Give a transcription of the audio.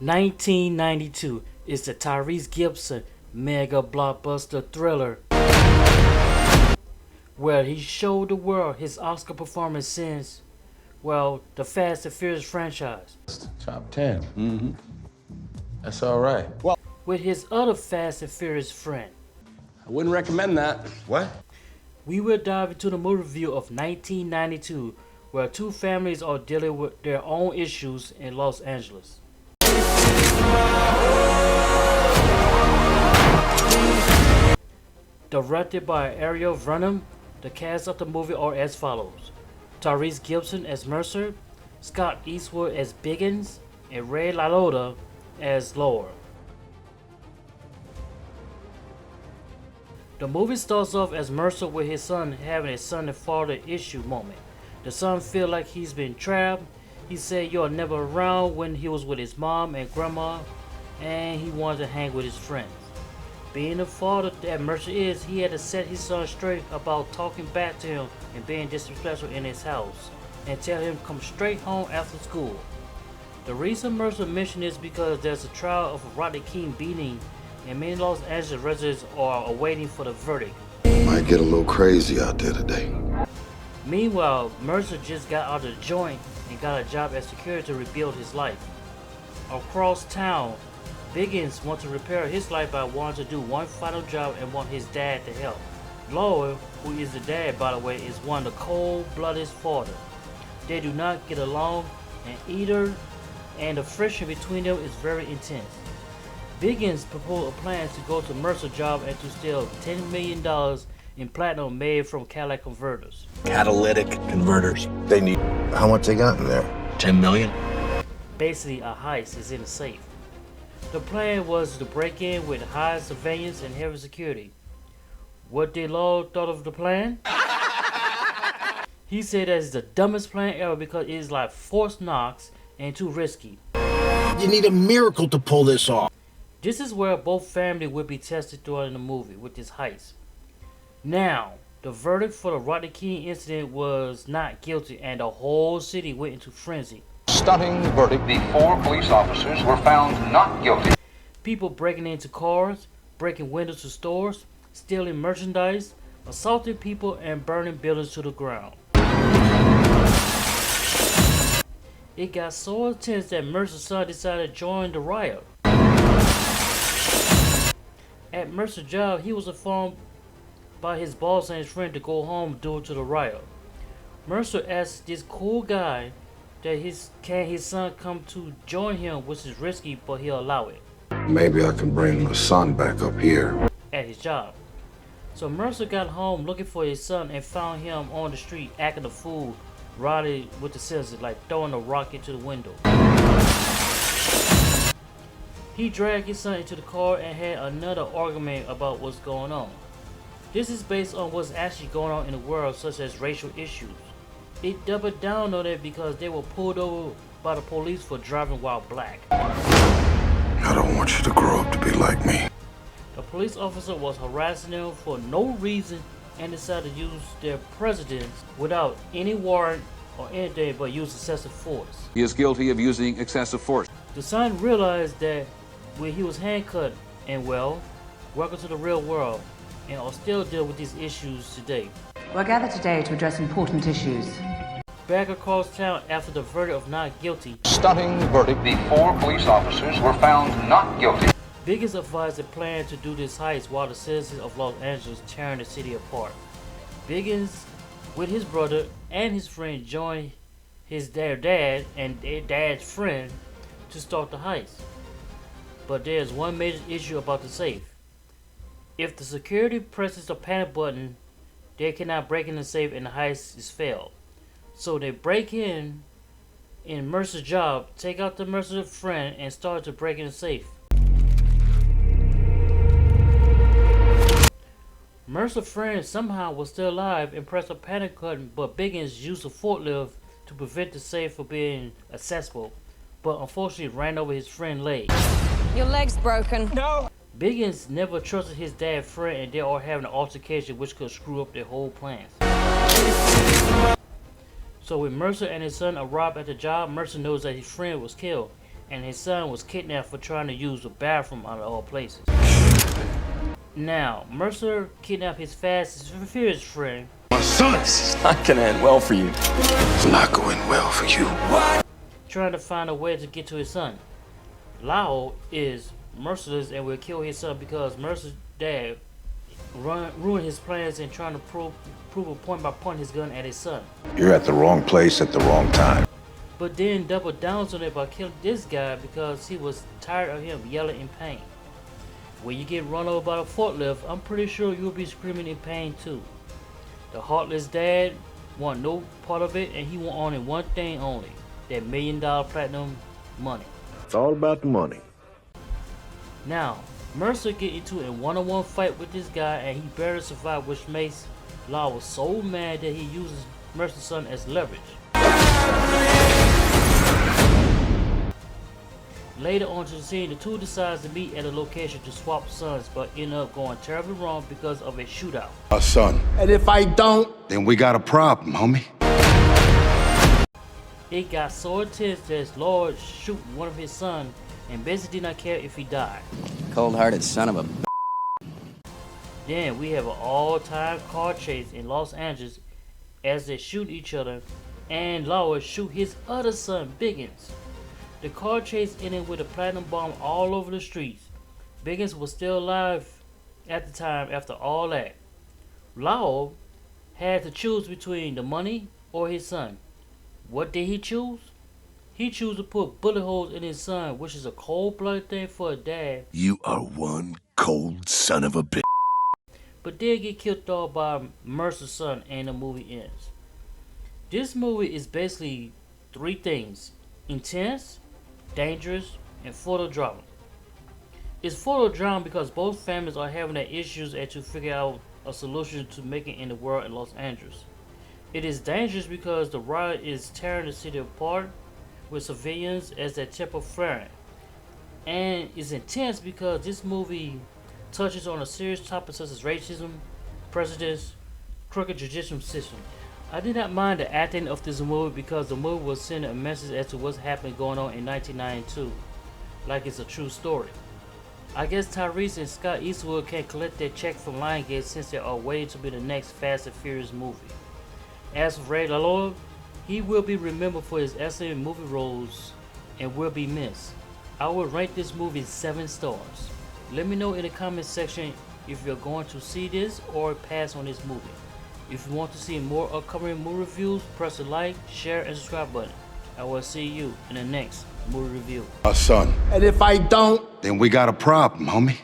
1992 is the Tyrese Gibson mega blockbuster thriller where he showed the world his Oscar performance since, well, the Fast and Furious franchise. Top 10. Mm-hmm. That's all right. Well, with his other Fast and Furious friend. I wouldn't recommend that. What? We will dive into the movie review of 1992, where two families are dealing with their own issues in Los Angeles. Directed by Ariel Vernon, the cast of the movie are as follows: Tyrese Gibson as Mercer, Scott Eastwood as Biggins, and Ray Liotta as Laura. The movie starts off as Mercer with his son having a son and father issue moment. The son feels like he's been trapped. He said you're never around when he was with his mom and grandma, and he wanted to hang with his friends. Being the father that Mercer is, he had to set his son straight about talking back to him and being disrespectful in his house, and tell him to come straight home after school. The reason Mercer mentioned is because there's a trial of a Rodney King beating, and many Los Angeles residents are awaiting for the verdict. Might get a little crazy out there today. Meanwhile, Mercer just got out of the joint and got a job as security to rebuild his life. Across town, Biggins wants to repair his life by wanting to do one final job and want his dad to help. Laura, who is the dad by the way, is one of the cold-blooded father. They do not get along, and the friction between them is very intense. Biggins proposed a plan to go to Mercer's job and to steal $10 million in platinum made from catalytic converters. Catalytic converters. They need... How much they got in there? 10 million? Basically, a heist is in the safe. The plan was to break in with high surveillance and heavy security. What did Law thought of the plan? He said that it's the dumbest plan ever because it is like Fort Knox and too risky. You need a miracle to pull this off. This is where both families would be tested throughout the movie with this heist. Now, the verdict for the Rodney King incident was not guilty, and the whole city went into frenzy. Stunning verdict. The 4 police officers were found not guilty. People breaking into cars, breaking windows to stores, stealing merchandise, assaulting people, and burning buildings to the ground. It got so intense that Mercer's son decided to join the riot. At Mercer's job, he was informed by his boss and his friend to go home due to the riot. Mercer asked this cool guy that his son come to join him, which is risky, but he'll allow it. Maybe I can bring my son back up here. At his job. So Mercer got home looking for his son and found him on the street acting a fool, riding with the scissors, like throwing a rock into the window. He dragged his son into the car and had another argument about what's going on. This is based on what's actually going on in the world, such as racial issues. It doubled down on it because they were pulled over by the police for driving while black. I don't want you to grow up to be like me. The police officer was harassing them for no reason and decided to use their precedence without any warrant or anything but use excessive force. He is guilty of using excessive force. The son realized that when he was handcuffed and, well, welcome to the real world, and are still dealing with these issues today. We're gathered today to address important issues. Back across town after the verdict of not guilty. Stunning verdict. The 4 police officers were found not guilty. Biggins advised a plan to do this heist while the citizens of Los Angeles tearing the city apart. Biggins, with his brother and his friend, joined their dad and their dad's friend to start the heist. But there's one major issue about the safe. If the security presses the panic button, they cannot break in the safe and the heist is failed. So they break in Mercer's job, take out the Mercer friend, and start to break in the safe. Mercer's friend somehow was still alive and pressed the panic button, but Biggins used a forklift to prevent the safe from being accessible, but unfortunately ran over his friend's leg. Your leg's broken. No! Biggins never trusted his dad's friend, and they are having an altercation which could screw up their whole plans. So when Mercer and his son arrive at the job, Mercer knows that his friend was killed, and his son was kidnapped for trying to use the bathroom out of all places. Now, Mercer kidnapped his Fast and Furious friend. My son! It's not gonna end well for you. It's not going well for you. Trying to find a way to get to his son. Liotta is merciless and will kill his son because Mercer's dad ruined his plans and trying to prove a point by pointing his gun at his son. You're at the wrong place at the wrong time. But then doubled down on it by killing this guy because he was tired of him yelling in pain. When you get run over by a forklift, I'm pretty sure you'll be screaming in pain too. The heartless dad want no part of it, and he want only one thing only, that $1 million platinum money. It's all about the money. Now, Mercer get into a one-on-one fight with this guy and he barely survived, which makes Liotta so mad that he uses Mercer's son as leverage. Later on to the scene, the two decides to meet at a location to swap sons, but end up going terribly wrong because of a shootout. Our son. And if I don't, Then we got a problem, homie. It got so intense that his lord shoot one of his sons and basically did not care if he died. Cold-hearted son of a... Then we have an all-time car chase in Los Angeles as they shoot each other and Liotta shoot his other son, Biggins. The car chase ended with a platinum bomb all over the streets. Biggins was still alive at the time after all that. Liotta had to choose between the money or his son. What did he choose? He chose to put bullet holes in his son, which is a cold-blooded thing for a dad. You are one cold son of a bitch. But did get killed off by Mercer's son and the movie ends. This movie is basically three things: intense, dangerous, and full of drama. It's full of drama because both families are having their issues and to figure out a solution to making it in the world in Los Angeles. It is dangerous because the riot is tearing the city apart with civilians as their temper flaring. And it's intense because this movie touches on a serious topic such as racism, prejudice, crooked judicial system. I did not mind the acting of this movie because the movie was sending a message as to what's happening going on in 1992, like it's a true story. I guess Tyrese and Scott Eastwood can collect their check from Lionsgate since they are waiting to be the next Fast and Furious movie. As for Ray Liotta, he will be remembered for his excellent movie roles and will be missed. I will rank this movie 7 stars. Let me know in the comment section if you're going to see this or pass on this movie. If you want to see more upcoming movie reviews, press the like, share, and subscribe button. I will see you in the next movie review. Our son. and if I don't, Then we got a problem, homie.